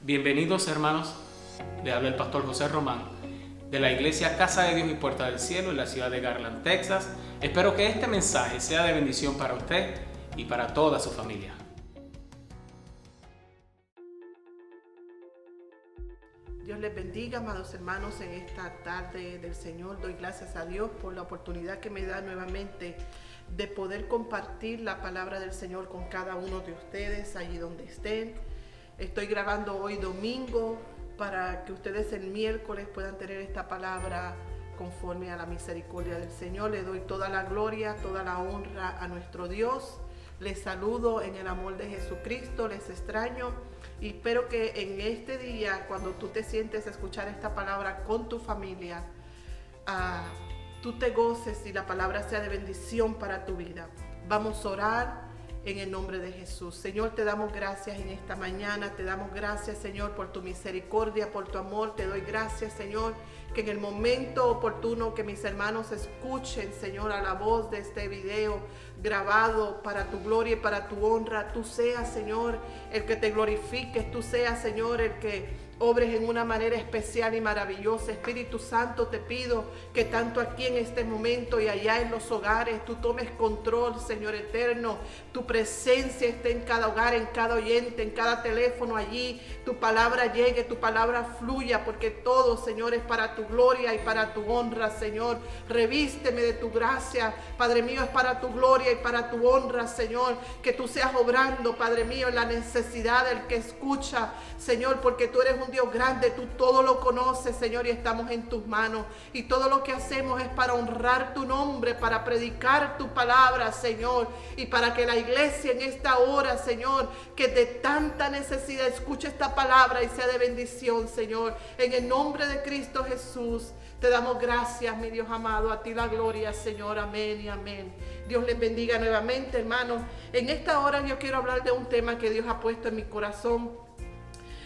Bienvenidos, hermanos. Le habla el pastor José Román de la iglesia Casa de Dios y Puerta del Cielo en la ciudad de Garland, Texas. Espero que este mensaje sea de bendición para usted y para toda su familia. Dios les bendiga, amados hermanos, en esta tarde del Señor. Doy gracias a Dios por la oportunidad que me da nuevamente de poder compartir la palabra del Señor con cada uno de ustedes allí donde estén. Estoy grabando hoy domingo para que ustedes el miércoles puedan tener esta palabra conforme a la misericordia del Señor. Le doy toda la gloria, toda la honra a nuestro Dios. Les saludo en el amor de Jesucristo, les extraño y espero que en este día, cuando tú te sientes a escuchar esta palabra con tu familia, tú te goces y la palabra sea de bendición para tu vida. Vamos a orar en el nombre de Jesús. Señor, te damos gracias en esta mañana, te damos gracias, Señor, por tu misericordia, por tu amor. Te doy gracias, Señor, que en el momento oportuno que mis hermanos escuchen, Señor, a la voz de este video grabado para tu gloria y para tu honra, tú seas, Señor, el que te glorifiques, tú seas, Señor, el que obres en una manera especial y maravillosa. Espíritu Santo, te pido que tanto aquí en este momento y allá en los hogares, tú tomes control, Señor eterno. Tu presencia esté en cada hogar, en cada oyente, en cada teléfono allí. Tu palabra llegue, tu palabra fluya, porque todo, Señor, es para tu gloria y para tu honra, Señor. Revísteme de tu gracia, Padre mío, es para tu gloria y para tu honra, Señor. Que tú seas obrando, Padre mío, en la necesidad del que escucha, Señor, porque tú eres un Dios grande, tú todo lo conoces, Señor, y estamos en tus manos. Y todo lo que hacemos es para honrar tu nombre, para predicar tu palabra, Señor, y para que la iglesia en esta hora, Señor, que de tanta necesidad escuche esta palabra y sea de bendición, Señor. En el nombre de Cristo Jesús, te damos gracias, mi Dios amado, a ti la gloria, Señor, amén y amén. Dios les bendiga nuevamente, hermanos. En esta hora yo quiero hablar de un tema que Dios ha puesto en mi corazón.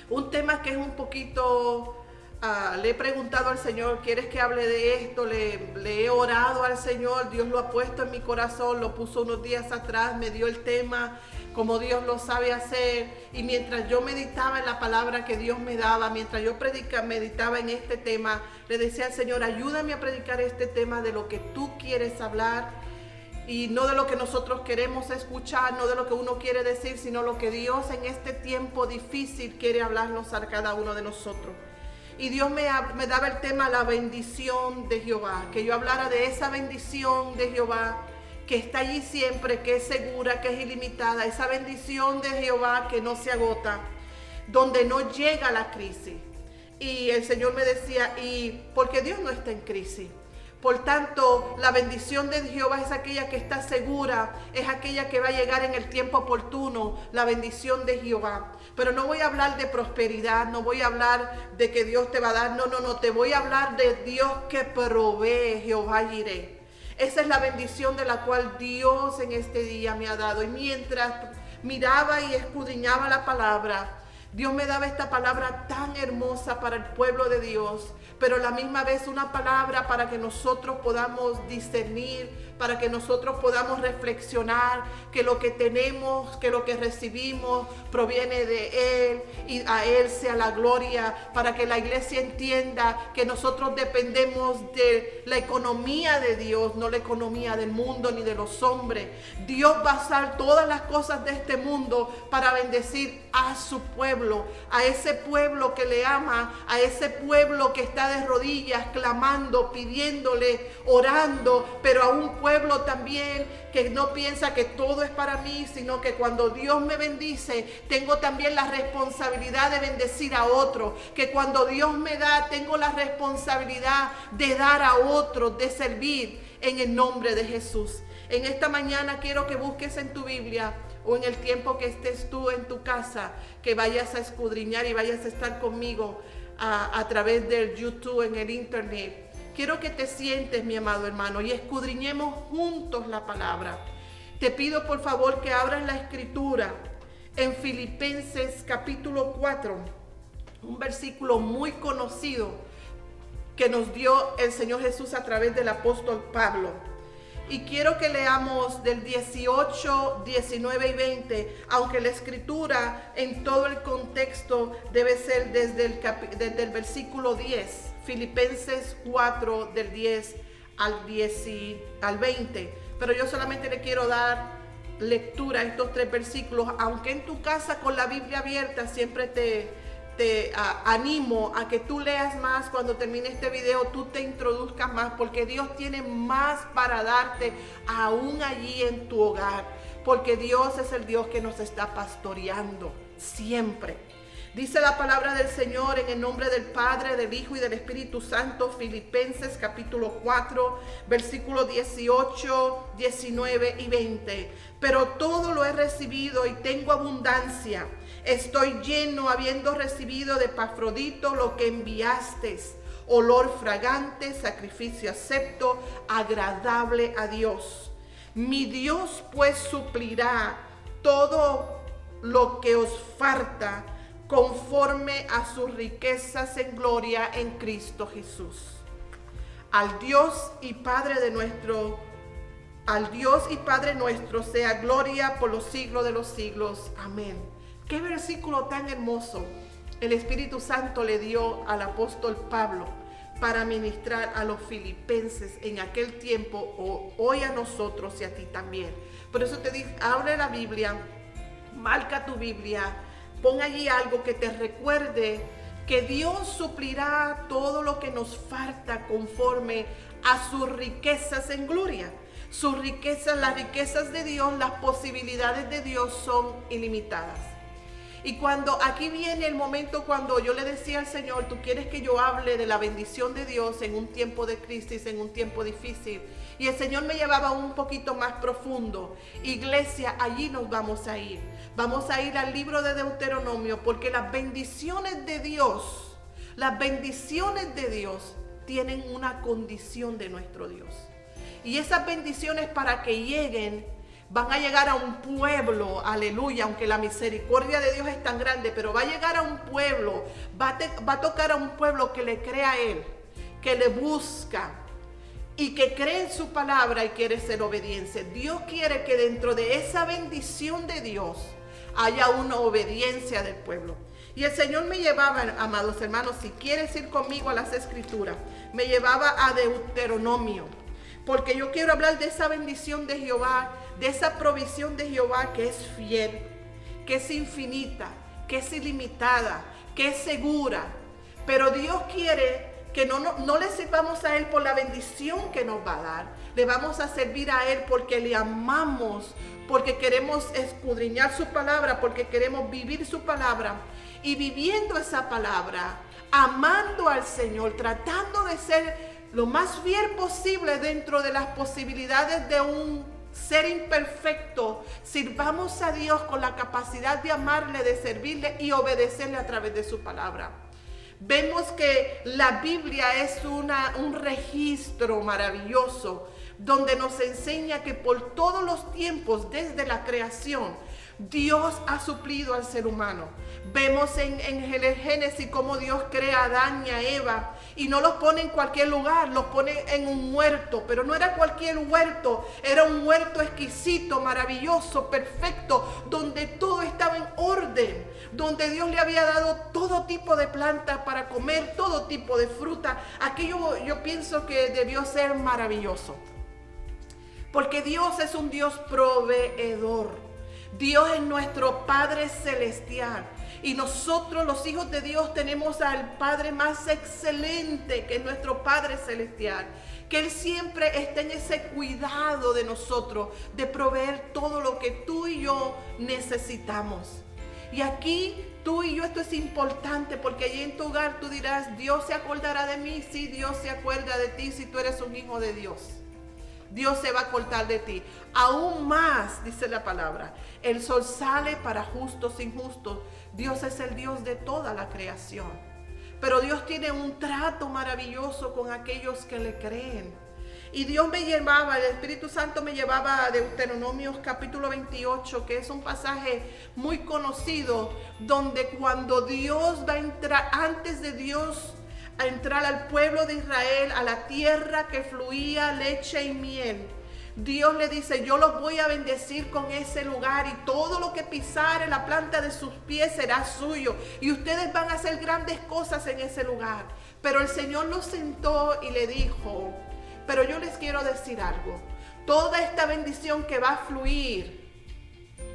Un tema que es un poquito, le he preguntado al Señor, ¿quieres que hable de esto? Le he orado al Señor, Dios lo ha puesto en mi corazón, lo puso unos días atrás, me dio el tema, como Dios lo sabe hacer. Y mientras yo meditaba en la palabra que Dios me daba, mientras yo meditaba en este tema, le decía al Señor, ayúdame a predicar este tema de lo que tú quieres hablar. Y no de lo que nosotros queremos escuchar, no de lo que uno quiere decir, sino lo que Dios en este tiempo difícil quiere hablarnos a cada uno de nosotros. Y Dios me daba el tema, la bendición de Jehová, que yo hablara de esa bendición de Jehová, que está allí siempre, que es segura, que es ilimitada, esa bendición de Jehová que no se agota, donde no llega la crisis. Y el Señor me decía, y porque Dios no está en crisis. Por tanto, la bendición de Jehová es aquella que está segura, es aquella que va a llegar en el tiempo oportuno, la bendición de Jehová. Pero no voy a hablar de prosperidad, no voy a hablar de que Dios te va a dar, no, te voy a hablar de Dios que provee, Jehová Jireh. Esa es la bendición de la cual Dios en este día me ha dado. Y mientras miraba y escudriñaba la palabra, Dios me daba esta palabra tan hermosa para el pueblo de Dios, pero a la misma vez una palabra para que nosotros podamos discernir, para que nosotros podamos reflexionar que lo que tenemos, que lo que recibimos proviene de Él y a Él sea la gloria, para que la iglesia entienda que nosotros dependemos de la economía de Dios, no la economía del mundo ni de los hombres. Dios va a usar todas las cosas de este mundo para bendecir a su pueblo, a ese pueblo que le ama, a ese pueblo que está de rodillas clamando, pidiéndole, orando, pero a un pueblo también que no piensa que todo es para mí, sino que cuando Dios me bendice, tengo también la responsabilidad de bendecir a otro, que cuando Dios me da, tengo la responsabilidad de dar a otros, de servir en el nombre de Jesús. En esta mañana quiero que busques en tu Biblia o en el tiempo que estés tú en tu casa, que vayas a escudriñar y vayas a estar conmigo a través del YouTube, en el internet. Quiero que te sientes, mi amado hermano, y escudriñemos juntos la palabra. Te pido por favor que abras la escritura en Filipenses capítulo 4, un versículo muy conocido que nos dio el Señor Jesús a través del apóstol Pablo. Y quiero que leamos del 18, 19 y 20, aunque la escritura en todo el contexto debe ser desde el versículo 10, Filipenses 4 del 10 al 20. Pero yo solamente le quiero dar lectura a estos 3 versículos, aunque en tu casa con la Biblia abierta siempre te animo a que tú leas más. Cuando termine este video tú te introduzcas más, porque Dios tiene más para darte aún allí en tu hogar, porque Dios es el Dios que nos está pastoreando siempre. Dice la palabra del Señor en el nombre del Padre, del Hijo y del Espíritu Santo, Filipenses capítulo 4, versículos 18, 19 y 20. Pero todo lo he recibido y tengo abundancia. Estoy lleno habiendo recibido de Epafrodito lo que enviasteis, olor fragante, sacrificio acepto, agradable a Dios. Mi Dios pues suplirá todo lo que os falta conforme a sus riquezas en gloria en Cristo Jesús. Al Dios y Padre nuestro sea gloria por los siglos de los siglos. Amén. Qué versículo tan hermoso el Espíritu Santo le dio al apóstol Pablo para ministrar a los filipenses en aquel tiempo, o hoy a nosotros y a ti también. Por eso te digo, abre la Biblia, marca tu Biblia, pon allí algo que te recuerde que Dios suplirá todo lo que nos falta conforme a sus riquezas en gloria. Sus riquezas, las riquezas de Dios, las posibilidades de Dios son ilimitadas. Y cuando aquí viene el momento cuando yo le decía al Señor, tú quieres que yo hable de la bendición de Dios en un tiempo de crisis, en un tiempo difícil. Y el Señor me llevaba un poquito más profundo. Iglesia, allí nos vamos a ir. Vamos a ir al libro de Deuteronomio, porque las bendiciones de Dios tienen una condición de nuestro Dios. Y esas bendiciones, para que lleguen, van a llegar a un pueblo, aleluya, aunque la misericordia de Dios es tan grande, pero va a llegar a un pueblo, va a tocar a un pueblo que le cree a Él, que le busca y que cree en su palabra y quiere ser obediente. Dios quiere que dentro de esa bendición de Dios haya una obediencia del pueblo. Y el Señor me llevaba, amados hermanos, si quieres ir conmigo a las Escrituras, me llevaba a Deuteronomio, porque yo quiero hablar de esa bendición de Jehová, de esa provisión de Jehová que es fiel, que es infinita, que es ilimitada, que es segura. Pero Dios quiere que no le sirvamos a Él por la bendición que nos va a dar. Le vamos a servir a Él porque le amamos, porque queremos escudriñar su palabra, porque queremos vivir su palabra. Y viviendo esa palabra, amando al Señor, tratando de ser lo más fiel posible dentro de las posibilidades de un ser imperfecto, sirvamos a Dios con la capacidad de amarle, de servirle y obedecerle a través de su palabra. Vemos que la Biblia es un registro maravilloso donde nos enseña que por todos los tiempos, desde la creación, Dios ha suplido al ser humano. Vemos en el Génesis cómo Dios crea a Adán y a Eva y no los pone en cualquier lugar, los pone en un huerto, pero no era cualquier huerto, era un huerto exquisito, maravilloso, perfecto, donde todo estaba en orden, donde Dios le había dado todo tipo de plantas para comer, todo tipo de fruta. Aquello yo pienso que debió ser maravilloso, porque Dios es un Dios proveedor. Dios es nuestro Padre Celestial y nosotros los hijos de Dios tenemos al Padre más excelente, que es nuestro Padre Celestial, que Él siempre está en ese cuidado de nosotros, de proveer todo lo que tú y yo necesitamos. Y aquí tú y yo, esto es importante, porque allí en tu hogar tú dirás, Dios se acordará de mí. Sí, Dios se acuerda de ti si tú eres un hijo de Dios. Dios se va a acordar de ti. Aún más, dice la palabra, el sol sale para justos e injustos. Dios es el Dios de toda la creación. Pero Dios tiene un trato maravilloso con aquellos que le creen. Y Dios me llevaba, el Espíritu Santo me llevaba a Deuteronomios capítulo 28, que es un pasaje muy conocido, donde cuando Dios va a entrar, antes de Dios a entrar al pueblo de Israel, a la tierra que fluía leche y miel, Dios le dice, yo los voy a bendecir con ese lugar y todo lo que pisare la planta de sus pies será suyo y ustedes van a hacer grandes cosas en ese lugar. Pero el Señor los sentó y le dijo, pero yo les quiero decir algo, toda esta bendición que va a fluir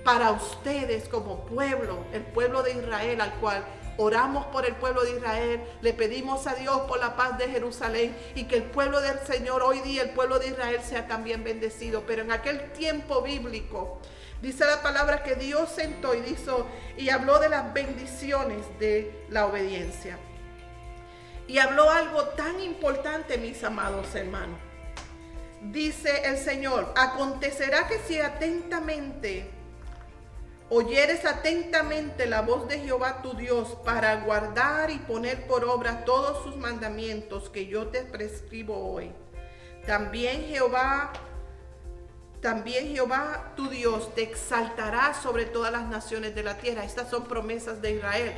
para ustedes como pueblo, el pueblo de Israel, al cual oramos por el pueblo de Israel, le pedimos a Dios por la paz de Jerusalén y que el pueblo del Señor, hoy día el pueblo de Israel sea también bendecido. Pero en aquel tiempo bíblico, dice la palabra que Dios sentó y habló de las bendiciones de la obediencia. Y habló algo tan importante, mis amados hermanos. Dice el Señor, acontecerá que si oyeres atentamente la voz de Jehová tu Dios para guardar y poner por obra todos sus mandamientos que yo te prescribo hoy, también Jehová tu Dios te exaltará sobre todas las naciones de la tierra. Estas son promesas de Israel.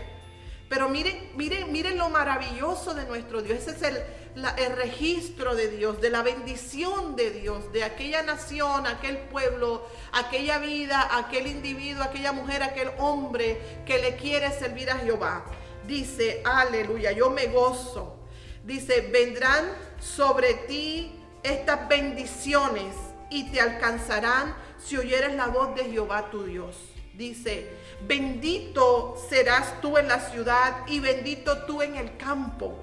Pero miren lo maravilloso de nuestro Dios. Ese es el registro de Dios, de la bendición de Dios, de aquella nación, aquel pueblo, aquella vida, aquel individuo, aquella mujer, aquel hombre que le quiere servir a Jehová. Dice, aleluya, yo me gozo. Dice, vendrán sobre ti estas bendiciones y te alcanzarán si oyeres la voz de Jehová tu Dios. Dice, bendito serás tú en la ciudad y bendito tú en el campo.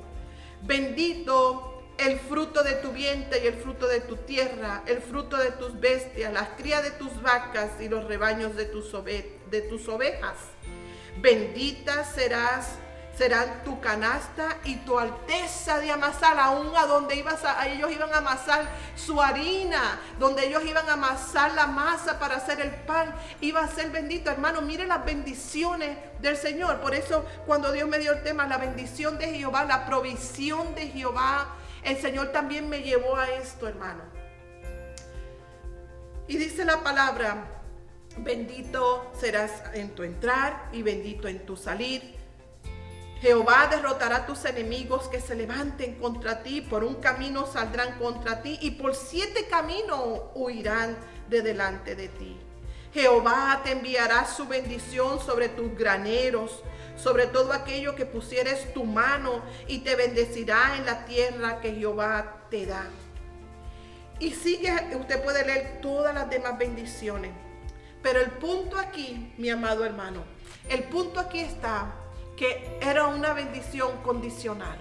Bendito el fruto de tu vientre y el fruto de tu tierra, el fruto de tus bestias, las crías de tus vacas y los rebaños de tus ovejas. Benditas serán tu canasta y tu alteza de amasar, aún a donde ellos iban a amasar su harina, donde ellos iban a amasar la masa para hacer el pan, iba a ser bendito. Hermano, miren las bendiciones del Señor. Por eso cuando Dios me dio el tema, la bendición de Jehová, la provisión de Jehová, el Señor también me llevó a esto, hermano. Y dice la palabra, bendito serás en tu entrar y bendito en tu salir. Jehová derrotará a tus enemigos que se levanten contra ti, por un camino saldrán contra ti y por 7 caminos huirán de delante de ti. Jehová te enviará su bendición sobre tus graneros, sobre todo aquello que pusieres tu mano y te bendecirá en la tierra que Jehová te da. Y sigue, usted puede leer todas las demás bendiciones, pero el punto aquí, mi amado hermano, el punto aquí está que era una bendición condicional.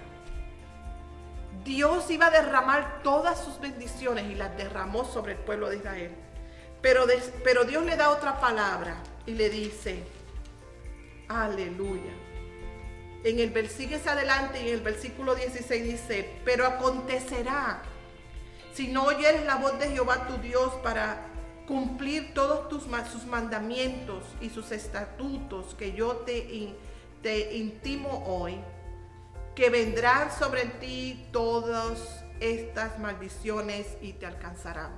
Dios iba a derramar todas sus bendiciones y las derramó sobre el pueblo de Israel. Pero Dios le da otra palabra y le dice, aleluya. Sigue adelante y en el versículo 16 dice, pero acontecerá, si no oyeres la voz de Jehová tu Dios para cumplir todos sus mandamientos y sus estatutos que yo te intimo hoy, que vendrán sobre ti todas estas maldiciones y te alcanzarán.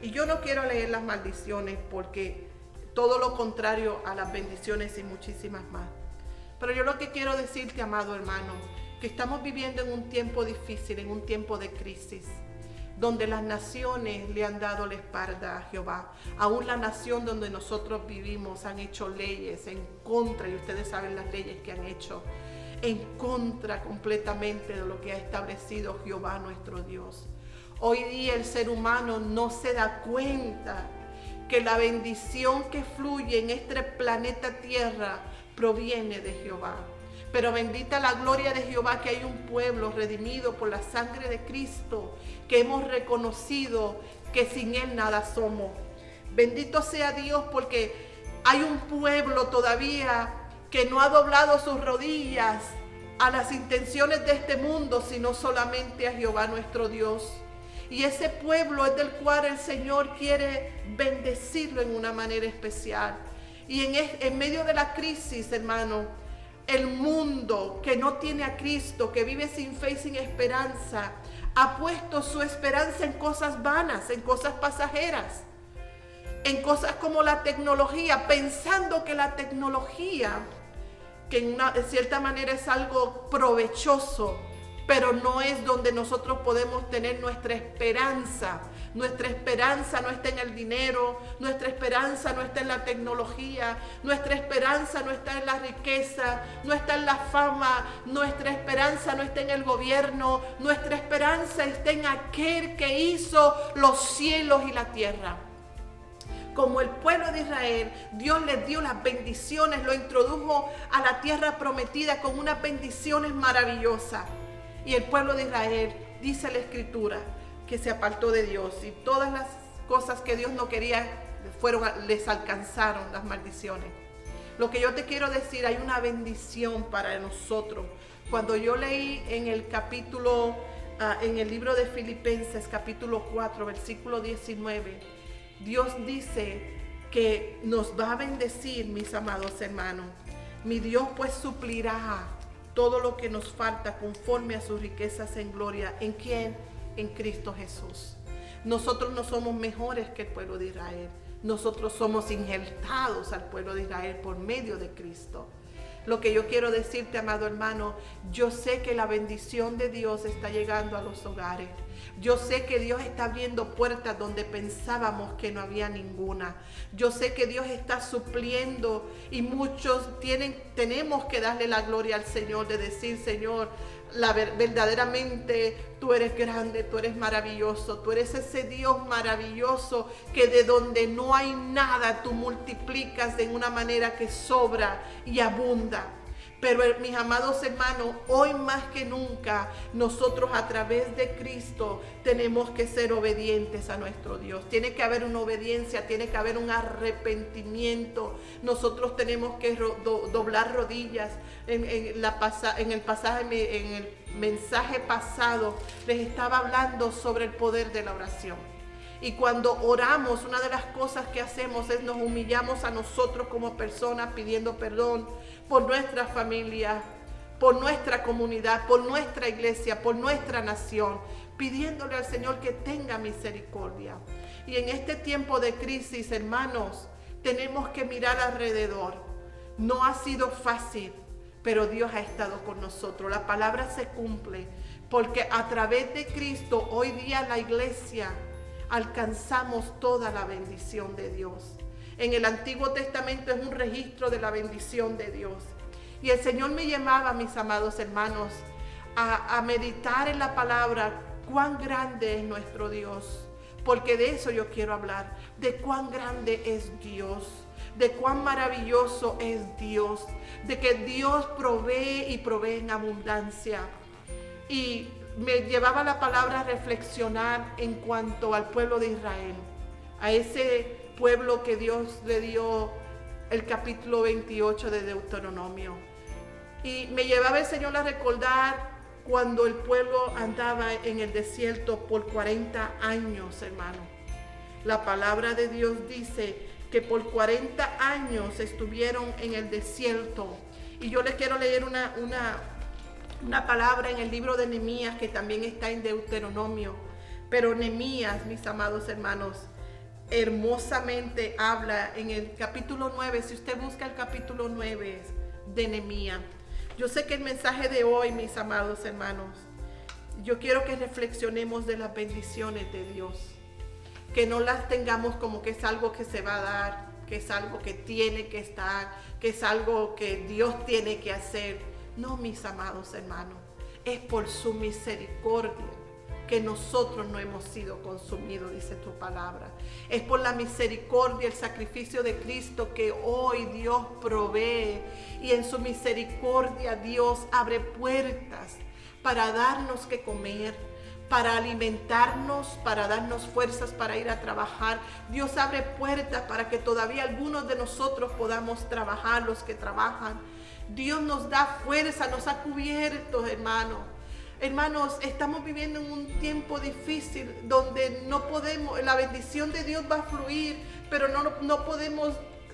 Y yo no quiero leer las maldiciones porque todo lo contrario a las bendiciones y muchísimas más. Pero yo lo que quiero decirte, amado hermano, que estamos viviendo en un tiempo difícil, en un tiempo de crisis, donde las naciones le han dado la espalda a Jehová. Aún la nación donde nosotros vivimos han hecho leyes en contra, y ustedes saben las leyes que han hecho, en contra completamente de lo que ha establecido Jehová nuestro Dios. Hoy día el ser humano no se da cuenta que la bendición que fluye en este planeta Tierra proviene de Jehová. Pero bendita la gloria de Jehová que hay un pueblo redimido por la sangre de Cristo, que hemos reconocido que sin Él nada somos. Bendito sea Dios porque hay un pueblo todavía que no ha doblado sus rodillas a las intenciones de este mundo, sino solamente a Jehová nuestro Dios. Y ese pueblo es del cual el Señor quiere bendecirlo en una manera especial. Y en medio de la crisis, hermano, el mundo que no tiene a Cristo, que vive sin fe y sin esperanza, ha puesto su esperanza en cosas vanas, en cosas pasajeras, en cosas como la tecnología, pensando que la tecnología, que de cierta manera es algo provechoso, pero no es donde nosotros podemos tener nuestra esperanza, Nuestra esperanza no está en el dinero, nuestra esperanza no está en la tecnología, nuestra esperanza no está en la riqueza, no está en la fama, nuestra esperanza no está en el gobierno, nuestra esperanza está en aquel que hizo los cielos y la tierra. Como el pueblo de Israel, Dios les dio las bendiciones, lo introdujo a la tierra prometida con unas bendiciones maravillosas. Y el pueblo de Israel, dice la Escritura, que se apartó de Dios y todas las cosas que Dios no quería les alcanzaron las maldiciones. Lo que yo te quiero decir, hay una bendición para nosotros. Cuando yo leí en el capítulo, en el libro de Filipenses, capítulo 4, versículo 19, Dios dice que nos va a bendecir, mis amados hermanos. Mi Dios pues suplirá todo lo que nos falta conforme a sus riquezas en gloria. ¿En quién? En Cristo Jesús. Nosotros no somos mejores que el pueblo de Israel. Nosotros somos injertados al pueblo de Israel por medio de Cristo. Lo que yo quiero decirte, amado hermano, yo sé que la bendición de Dios está llegando a los hogares. Yo sé que Dios está abriendo puertas donde pensábamos que no había ninguna. Yo sé que Dios está supliendo y muchos tenemos que darle la gloria al Señor, de decir, Señor, verdaderamente tú eres grande, tú eres maravilloso, tú eres ese Dios maravilloso que de donde no hay nada tú multiplicas de una manera que sobra y abunda. Pero mis amados hermanos, hoy más que nunca nosotros a través de Cristo tenemos que ser obedientes a nuestro Dios. Tiene que haber una obediencia, tiene que haber un arrepentimiento. Nosotros tenemos que doblar rodillas. En el mensaje pasado les estaba hablando sobre el poder de la oración. Y cuando oramos, una de las cosas que hacemos es nos humillamos a nosotros como personas pidiendo perdón por nuestra familia, por nuestra comunidad, por nuestra iglesia, por nuestra nación, pidiéndole al Señor que tenga misericordia. Y en este tiempo de crisis, hermanos, tenemos que mirar alrededor. No ha sido fácil, pero Dios ha estado con nosotros. La palabra se cumple, porque a través de Cristo, hoy día la iglesia alcanzamos toda la bendición de Dios. En el Antiguo Testamento es un registro de la bendición de Dios. Y el Señor me llamaba, mis amados hermanos, a meditar en la palabra, cuán grande es nuestro Dios. Porque de eso yo quiero hablar, de cuán grande es Dios, de cuán maravilloso es Dios, de que Dios provee y provee en abundancia. Y me llevaba la palabra a reflexionar en cuanto al pueblo de Israel, a ese pueblo que Dios le dio el capítulo 28 de Deuteronomio. Y me llevaba el Señor a recordar cuando el pueblo andaba en el desierto por 40 años, hermano. La palabra de Dios dice que por 40 años estuvieron en el desierto. Y yo les quiero leer una palabra en el libro de Nehemías, que también está en Deuteronomio. Pero Nehemías, mis amados hermanos, hermosamente habla en el capítulo 9. Si usted busca el capítulo 9 de Nehemías, yo sé que el mensaje de hoy, mis amados hermanos, yo quiero que reflexionemos de las bendiciones de Dios, que no las tengamos como que es algo que se va a dar, que es algo que tiene que estar, que es algo que Dios tiene que hacer. No, mis amados hermanos, es por su misericordia que nosotros no hemos sido consumidos, dice tu palabra. Es por la misericordia, el sacrificio de Cristo que hoy Dios provee. Y en su misericordia Dios abre puertas para darnos que comer, para alimentarnos, para darnos fuerzas para ir a trabajar. Dios abre puertas para que todavía algunos de nosotros podamos trabajar, los que trabajan. Dios nos da fuerza, nos ha cubierto, hermanos. Hermanos, estamos viviendo en un tiempo difícil donde no podemos, la bendición de Dios va a fluir, pero no podemos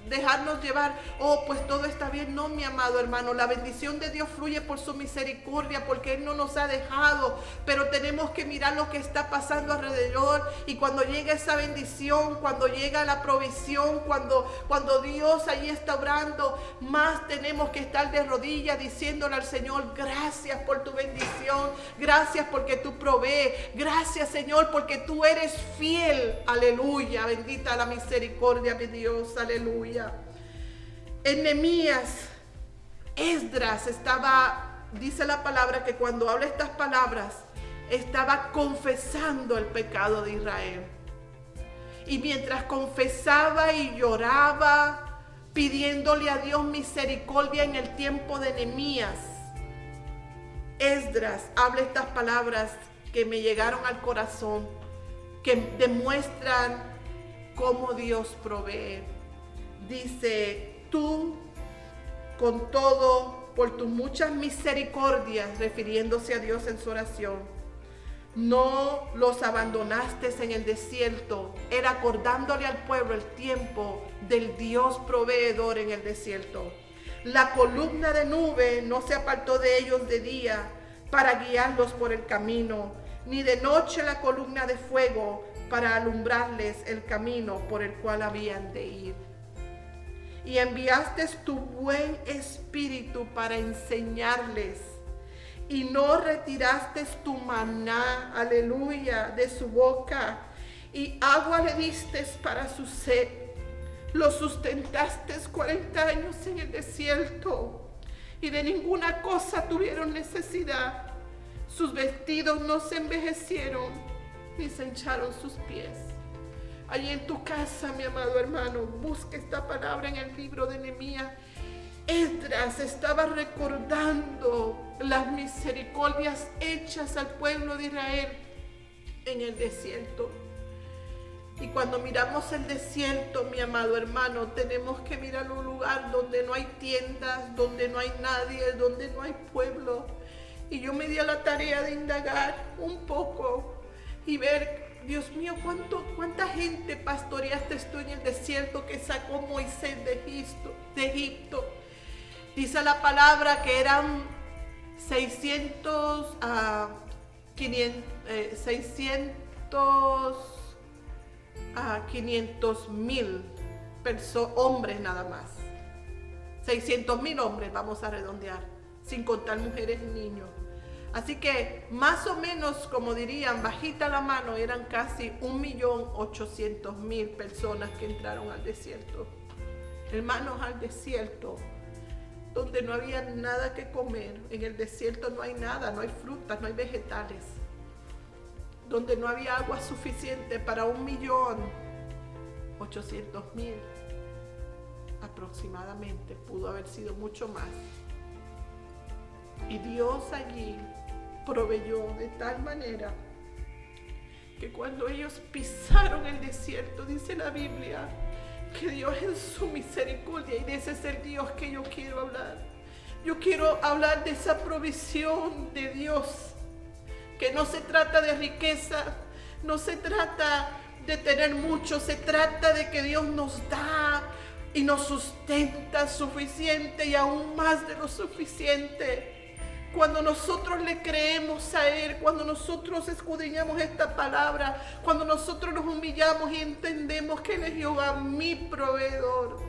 dejarnos llevar, oh, pues todo está bien. No, mi amado hermano, la bendición de Dios fluye por su misericordia, porque Él no nos ha dejado, pero tenemos que mirar lo que está pasando alrededor, y cuando llega esa bendición, cuando llega la provisión, cuando Dios ahí está obrando, más tenemos que estar de rodillas diciéndole al Señor: gracias por tu bendición, gracias porque tú provees, gracias, Señor, porque tú eres fiel. Aleluya, bendita la misericordia de Dios, aleluya. En Nehemías, Esdras estaba, dice la palabra, que cuando habla estas palabras, estaba confesando el pecado de Israel. Y mientras confesaba y lloraba, pidiéndole a Dios misericordia en el tiempo de Nehemías, Esdras habla estas palabras que me llegaron al corazón, que demuestran cómo Dios provee. Dice: tú, con todo, por tus muchas misericordias, refiriéndose a Dios en su oración, no los abandonaste en el desierto. Era acordándole al pueblo el tiempo del Dios proveedor en el desierto. La columna de nube no se apartó de ellos de día para guiarlos por el camino, ni de noche la columna de fuego para alumbrarles el camino por el cual habían de ir. Y enviaste tu buen espíritu para enseñarles, y no retiraste tu maná, aleluya, de su boca, y agua le diste para su sed. Los sustentaste 40 años en el desierto, y de ninguna cosa tuvieron necesidad. Sus vestidos no se envejecieron, ni se hincharon sus pies. Allí en tu casa, mi amado hermano, busca esta palabra en el libro de Nehemías. Esdras estaba recordando las misericordias hechas al pueblo de Israel en el desierto. Y cuando miramos el desierto, mi amado hermano, tenemos que mirar un lugar donde no hay tiendas, donde no hay nadie, donde no hay pueblo. Y yo me di a la tarea de indagar un poco y ver: Dios mío, ¿cuánta gente pastoreaste tú en el desierto que sacó Moisés de Egipto? Dice la palabra que eran 500,000 hombres nada más. 600,000 hombres, vamos a redondear, sin contar mujeres y niños. Así que más o menos, como dirían, bajita la mano, eran casi 1.800.000 personas que entraron al desierto. Hermanos, al desierto, donde no había nada que comer. En el desierto no hay nada, no hay frutas, no hay vegetales. Donde no había agua suficiente para 1.800.000 aproximadamente. Pudo haber sido mucho más. Y Dios allí proveyó de tal manera que cuando ellos pisaron el desierto, dice la Biblia, que Dios en su misericordia, y de ese es el Dios que yo quiero hablar. Yo quiero hablar de esa provisión de Dios, que no se trata de riqueza, no se trata de tener mucho, se trata de que Dios nos da y nos sustenta suficiente y aún más de lo suficiente. Cuando nosotros le creemos a Él, cuando nosotros escudriñamos esta palabra, cuando nosotros nos humillamos y entendemos que Él es Jehová, mi proveedor.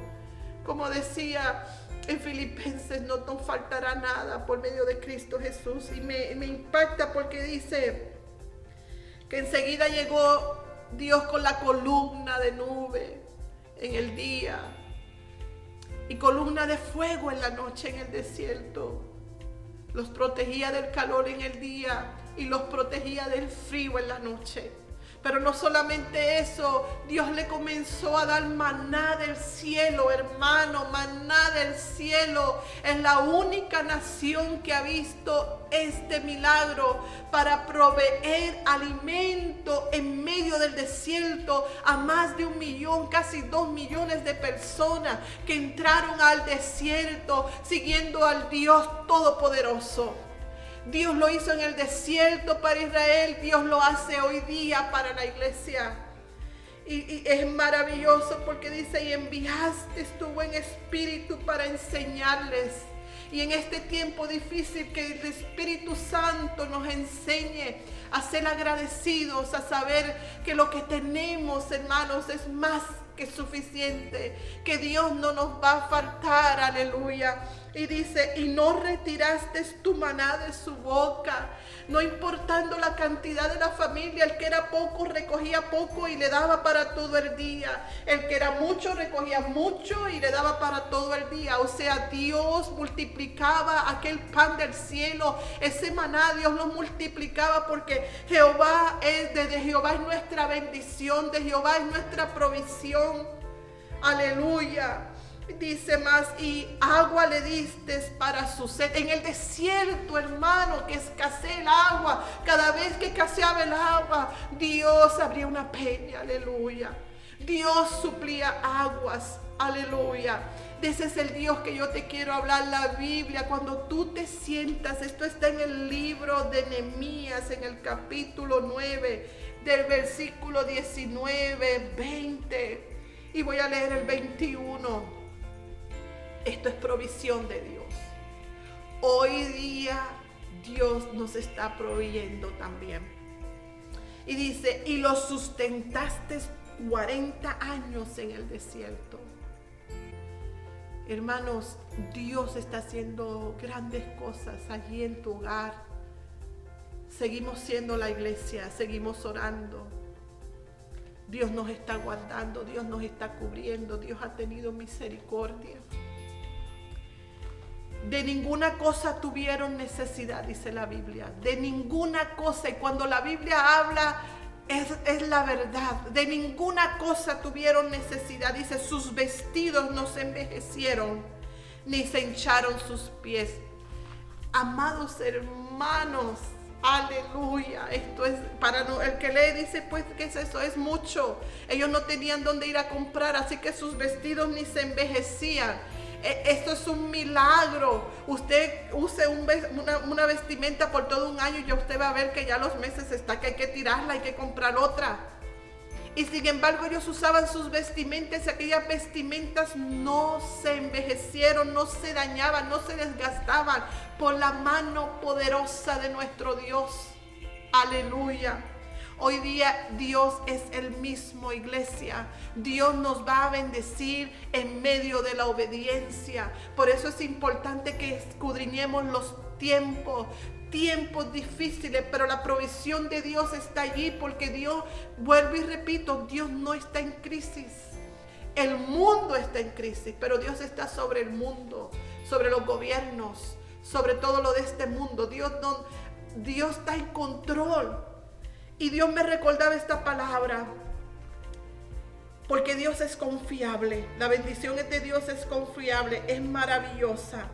Como decía en Filipenses, no nos faltará nada por medio de Cristo Jesús. Y me impacta porque dice que enseguida llegó Dios con la columna de nube en el día y columna de fuego en la noche en el desierto. Los protegía del calor en el día y los protegía del frío en la noche. Pero no solamente eso, Dios le comenzó a dar maná del cielo, hermano, maná del cielo. Es la única nación que ha visto este milagro para proveer alimento en medio del desierto a más de 1 millón, casi 2 millones de personas que entraron al desierto siguiendo al Dios Todopoderoso. Dios lo hizo en el desierto para Israel, Dios lo hace hoy día para la iglesia. Y es maravilloso porque dice, y enviaste tu buen espíritu para enseñarles. Y en este tiempo difícil, que el Espíritu Santo nos enseñe a ser agradecidos, a saber que lo que tenemos, hermanos, es más que suficiente, que Dios no nos va a faltar, aleluya. Y dice, y no retiraste tu maná de su boca, no importando la cantidad de la familia. El que era poco recogía poco y le daba para todo el día. El que era mucho recogía mucho y le daba para todo el día. O sea, Dios multiplicaba aquel pan del cielo, ese maná Dios lo multiplicaba, porque Jehová desde Jehová es nuestra bendición, de Jehová es nuestra provisión. Aleluya. Dice más, y agua le diste para su sed. En el desierto, hermano, que escasea el agua, cada vez que escaseaba el agua, Dios abría una peña, aleluya. Dios suplía aguas, aleluya. De ese es el Dios que yo te quiero hablar, la Biblia. Cuando tú te sientas, esto está en el libro de Nehemías, en el capítulo 9, del versículo 19, 20, y voy a leer el 21. Esto es provisión de Dios. Hoy día Dios nos está proveyendo también. Y dice, y lo sustentaste 40 años en el desierto. Hermanos, Dios está haciendo grandes cosas allí en tu hogar. Seguimos siendo la iglesia, seguimos orando. Dios nos está guardando, Dios nos está cubriendo, Dios ha tenido misericordia. De ninguna cosa tuvieron necesidad, dice la Biblia. De ninguna cosa. Y cuando la Biblia habla, es la verdad. De ninguna cosa tuvieron necesidad. Dice, sus vestidos no se envejecieron, ni se hincharon sus pies. Amados hermanos, aleluya. Esto es para el que lee, dice, pues, ¿qué es eso? Es mucho. Ellos no tenían dónde ir a comprar, así que sus vestidos ni se envejecían. Esto es un milagro. Usted use una vestimenta por todo un año y ya usted va a ver que ya los meses está que hay que tirarla, hay que comprar otra. Y sin embargo ellos usaban sus vestimentas y aquellas vestimentas no se envejecieron, no se dañaban, no se desgastaban por la mano poderosa de nuestro Dios. Aleluya. Hoy día Dios es el mismo, iglesia. Dios nos va a bendecir en medio de la obediencia. Por eso es importante que escudriñemos los tiempos difíciles, pero la provisión de Dios está allí, porque Dios, vuelvo y repito, Dios no está en crisis. El mundo está en crisis, pero Dios está sobre el mundo, sobre los gobiernos, sobre todo lo de este mundo. Dios está en control. Y Dios me recordaba esta palabra, porque Dios es confiable. La bendición de Dios es confiable, es maravillosa.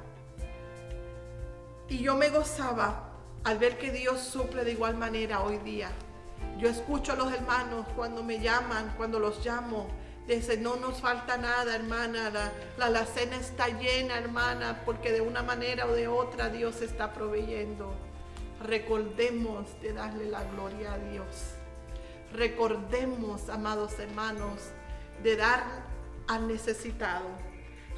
Y yo me gozaba al ver que Dios suple de igual manera hoy día. Yo escucho a los hermanos cuando me llaman, cuando los llamo, dicen, no nos falta nada, hermana, la alacena está llena, hermana, porque de una manera o de otra Dios está proveyendo. Recordemos de darle la gloria a Dios. Recordemos, amados hermanos, de dar al necesitado.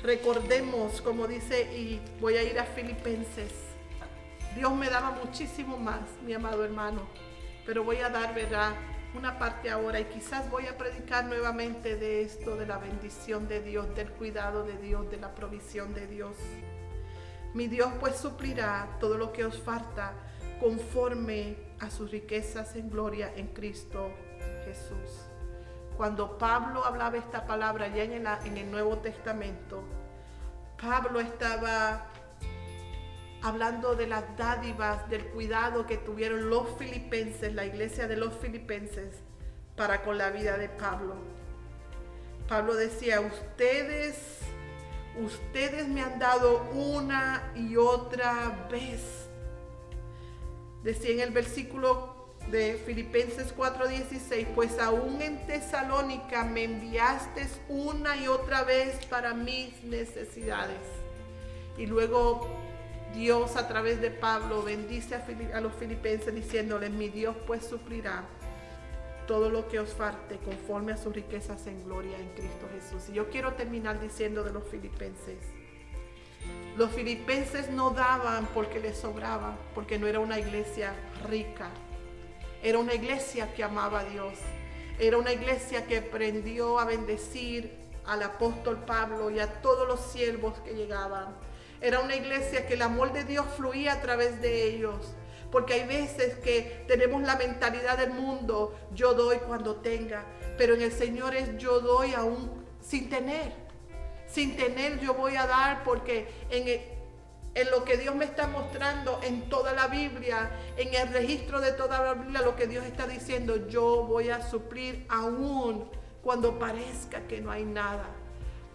Recordemos, como dice, y voy a ir a Filipenses. Dios me daba muchísimo más, mi amado hermano, pero voy a dar, ¿verdad?, una parte ahora, y quizás voy a predicar nuevamente de esto, de la bendición de Dios, del cuidado de Dios, de la provisión de Dios. Mi Dios pues suplirá todo lo que os falta, conforme a sus riquezas en gloria en Cristo Jesús. Cuando Pablo hablaba esta palabra ya en el Nuevo Testamento, Pablo estaba hablando de las dádivas, del cuidado que tuvieron los filipenses, la iglesia de los filipenses, para con la vida de Pablo. Pablo decía, ustedes me han dado una y otra vez. Decía en el versículo de Filipenses 4:16, pues aún en Tesalónica me enviaste una y otra vez para mis necesidades. Y luego Dios a través de Pablo bendice a los filipenses diciéndoles, mi Dios pues suplirá todo lo que os falte conforme a sus riquezas en gloria en Cristo Jesús. Y yo quiero terminar diciendo de los filipenses. Los filipenses no daban porque les sobraba, porque no era una iglesia rica. Era una iglesia que amaba a Dios. Era una iglesia que aprendió a bendecir al apóstol Pablo y a todos los siervos que llegaban. Era una iglesia que el amor de Dios fluía a través de ellos. Porque hay veces que tenemos la mentalidad del mundo, yo doy cuando tenga, pero en el Señor es yo doy aún sin tener. Sin tener yo voy a dar, porque en lo que Dios me está mostrando en toda la Biblia, en el registro de toda la Biblia, lo que Dios está diciendo, yo voy a suplir aún cuando parezca que no hay nada.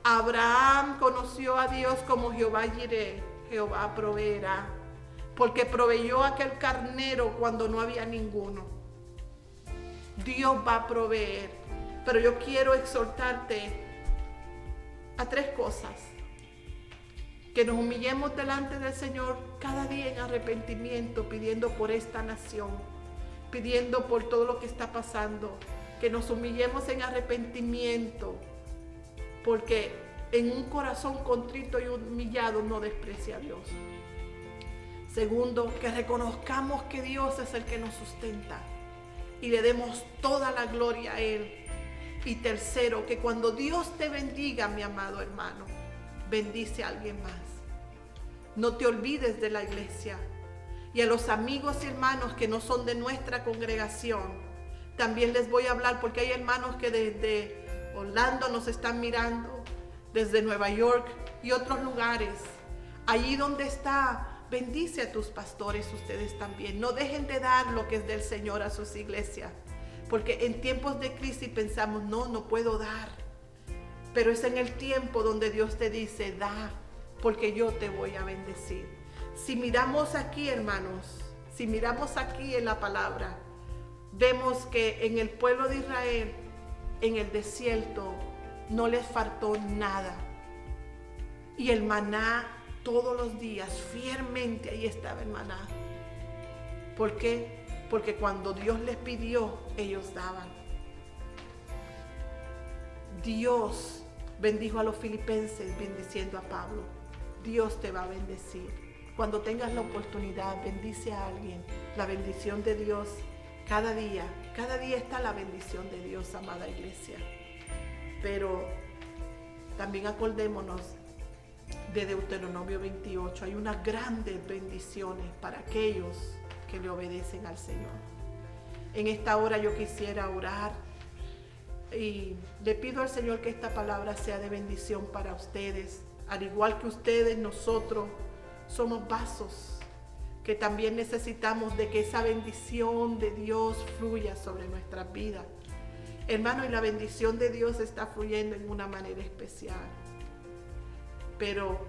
Abraham conoció a Dios como Jehová Jireh, Jehová proveerá, porque proveyó aquel carnero cuando no había ninguno. Dios va a proveer, pero yo quiero exhortarte a 3 cosas. Que nos humillemos delante del Señor cada día en arrepentimiento, pidiendo por esta nación, pidiendo por todo lo que está pasando. Que nos humillemos en arrepentimiento, porque en un corazón contrito y humillado no desprecia a Dios. Segundo, que reconozcamos que Dios es el que nos sustenta y le demos toda la gloria a Él. Y tercero, que cuando Dios te bendiga, mi amado hermano, bendice a alguien más. No te olvides de la iglesia. Y a los amigos y hermanos que no son de nuestra congregación, también les voy a hablar, porque hay hermanos que desde Orlando nos están mirando, desde Nueva York y otros lugares. Allí donde está, bendice a tus pastores ustedes también. No dejen de dar lo que es del Señor a sus iglesias. Porque en tiempos de crisis pensamos, no puedo dar. Pero es en el tiempo donde Dios te dice, da, porque yo te voy a bendecir. Si miramos aquí, hermanos, si miramos aquí en la palabra, vemos que en el pueblo de Israel, en el desierto, no les faltó nada. Y el maná todos los días, fielmente ahí estaba el maná. ¿Por qué? Porque cuando Dios les pidió, ellos daban. Dios bendijo a los filipenses bendiciendo a Pablo. Dios te va a bendecir. Cuando tengas la oportunidad, bendice a alguien. La bendición de Dios, cada día está la bendición de Dios, amada iglesia. Pero también acordémonos de Deuteronomio 28. Hay unas grandes bendiciones para aquellos que le obedecen al Señor. En esta hora yo quisiera orar y le pido al Señor que esta palabra sea de bendición para ustedes. Al igual que ustedes, nosotros somos vasos que también necesitamos de que esa bendición de Dios fluya sobre nuestras vidas. Hermano, y la bendición de Dios está fluyendo en una manera especial. Pero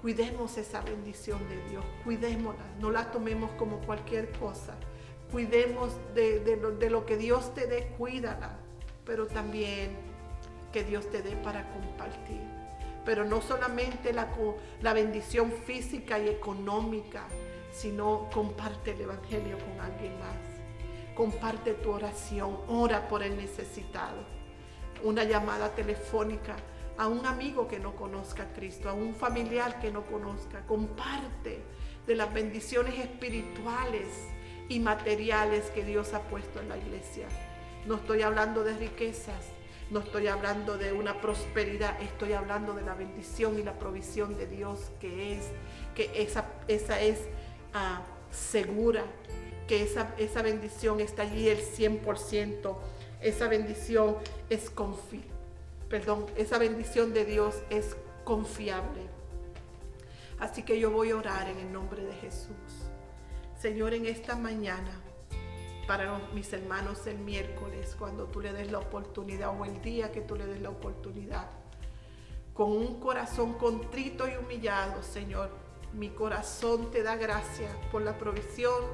cuidemos esa bendición de Dios, cuidémosla, no la tomemos como cualquier cosa. Cuidemos de lo que Dios te dé, cuídala, pero también que Dios te dé para compartir. Pero no solamente la bendición física y económica, sino comparte el evangelio con alguien más. Comparte tu oración, ora por el necesitado. Una llamada telefónica a un amigo que no conozca a Cristo, a un familiar que no conozca. Comparte de las bendiciones espirituales y materiales que Dios ha puesto en la iglesia. No estoy hablando de riquezas, no estoy hablando de una prosperidad, estoy hablando de la bendición y la provisión de Dios, que esa es segura, que esa bendición está allí el 100%. Esa bendición es esa bendición de Dios es confiable. Así que yo voy a orar en el nombre de Jesús. Señor, en esta mañana, para mis hermanos el miércoles, cuando tú le des la oportunidad, o el día que tú le des la oportunidad, con un corazón contrito y humillado, Señor, mi corazón te da gracias por la provisión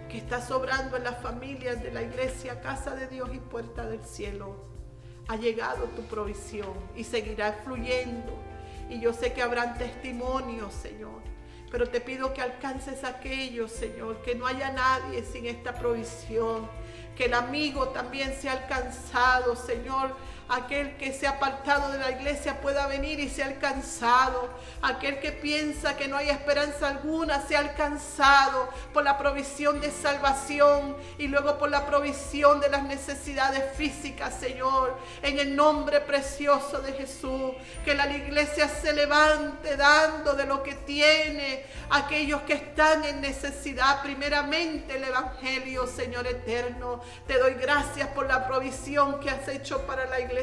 que está sobrando en las familias de la iglesia, Casa de Dios y Puerta del Cielo. Ha llegado tu provisión y seguirá fluyendo. Y yo sé que habrán testimonios, Señor. Pero te pido que alcances a aquellos, Señor, que no haya nadie sin esta provisión. que el amigo también sea alcanzado, Señor. Aquel que se ha apartado de la iglesia pueda venir y sea alcanzado. Aquel que piensa que no hay esperanza alguna sea alcanzado por la provisión de salvación y luego por la provisión de las necesidades físicas, Señor. En el nombre precioso de Jesús, que la iglesia se levante dando de lo que tiene a aquellos que están en necesidad. Primeramente el evangelio, Señor eterno. Te doy gracias por la provisión que has hecho para la iglesia,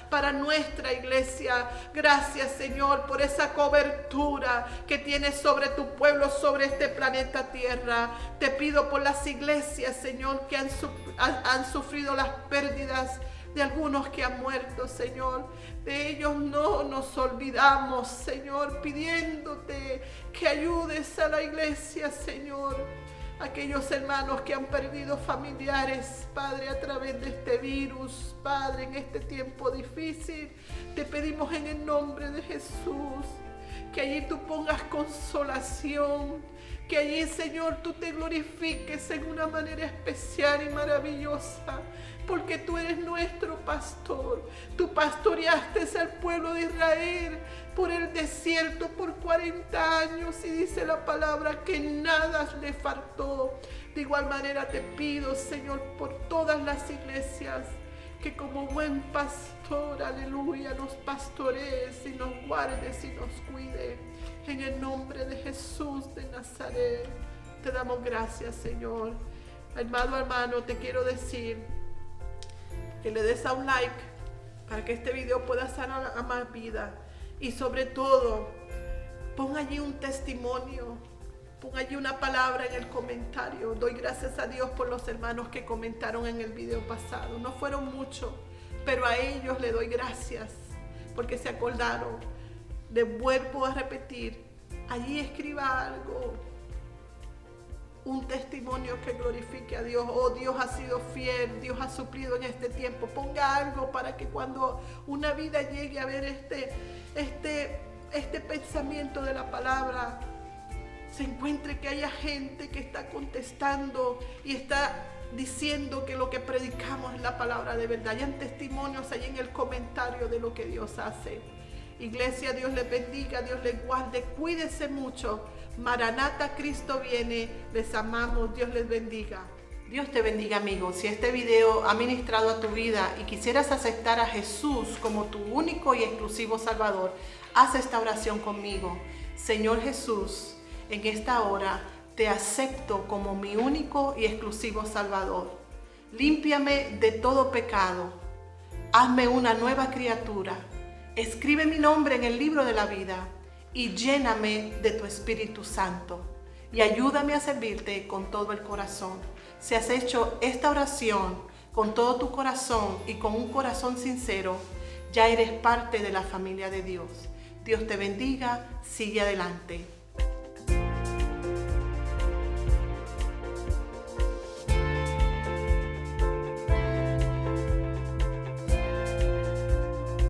para nuestra iglesia. Gracias, Señor, por esa cobertura que tienes sobre tu pueblo, sobre este planeta Tierra. Te pido por las iglesias, Señor, que han sufrido las pérdidas de algunos que han muerto, Señor. De ellos no nos olvidamos, Señor, pidiéndote que ayudes a la iglesia, Señor. Aquellos hermanos que han perdido familiares, Padre, a través de este virus, Padre, en este tiempo difícil, te pedimos en el nombre de Jesús que allí tú pongas consolación, que allí, Señor, tú te glorifiques en una manera especial y maravillosa, porque tú eres nuestro pastor. Tú pastoreaste al pueblo de Israel por el desierto por 40 años y dice la palabra que nada le faltó. De igual manera te pido, Señor, por todas las iglesias, que como buen pastor, aleluya, nos pastorees y nos guardes y nos cuide. En el nombre de Jesús de Nazaret, te damos gracias, Señor. Amado hermano, te quiero decir que le des a un like para que este video pueda sanar a más vida. Y sobre todo, pon allí un testimonio, pon allí una palabra en el comentario. Doy gracias a Dios por los hermanos que comentaron en el video pasado. No fueron muchos, pero a ellos le doy gracias porque se acordaron. Les vuelvo a repetir, allí escriba algo, un testimonio que glorifique a Dios. Oh, Dios ha sido fiel, Dios ha suplido en este tiempo. Ponga algo para que cuando una vida llegue a ver este pensamiento de la palabra, se encuentre que haya gente que está contestando y está diciendo que lo que predicamos es la palabra de verdad. Hayan testimonios ahí en el comentario de lo que Dios hace. Iglesia, Dios les bendiga, Dios les guarde, cuídense mucho. Maranata, Cristo viene, les amamos, Dios les bendiga. Dios te bendiga, amigo. Si este video ha ministrado a tu vida y quisieras aceptar a Jesús como tu único y exclusivo Salvador, haz esta oración conmigo. Señor Jesús, en esta hora te acepto como mi único y exclusivo Salvador. Límpiame de todo pecado. Hazme una nueva criatura. Escribe mi nombre en el libro de la vida y lléname de tu Espíritu Santo. Y ayúdame a servirte con todo el corazón. Si has hecho esta oración con todo tu corazón y con un corazón sincero, ya eres parte de la familia de Dios. Dios te bendiga, sigue adelante.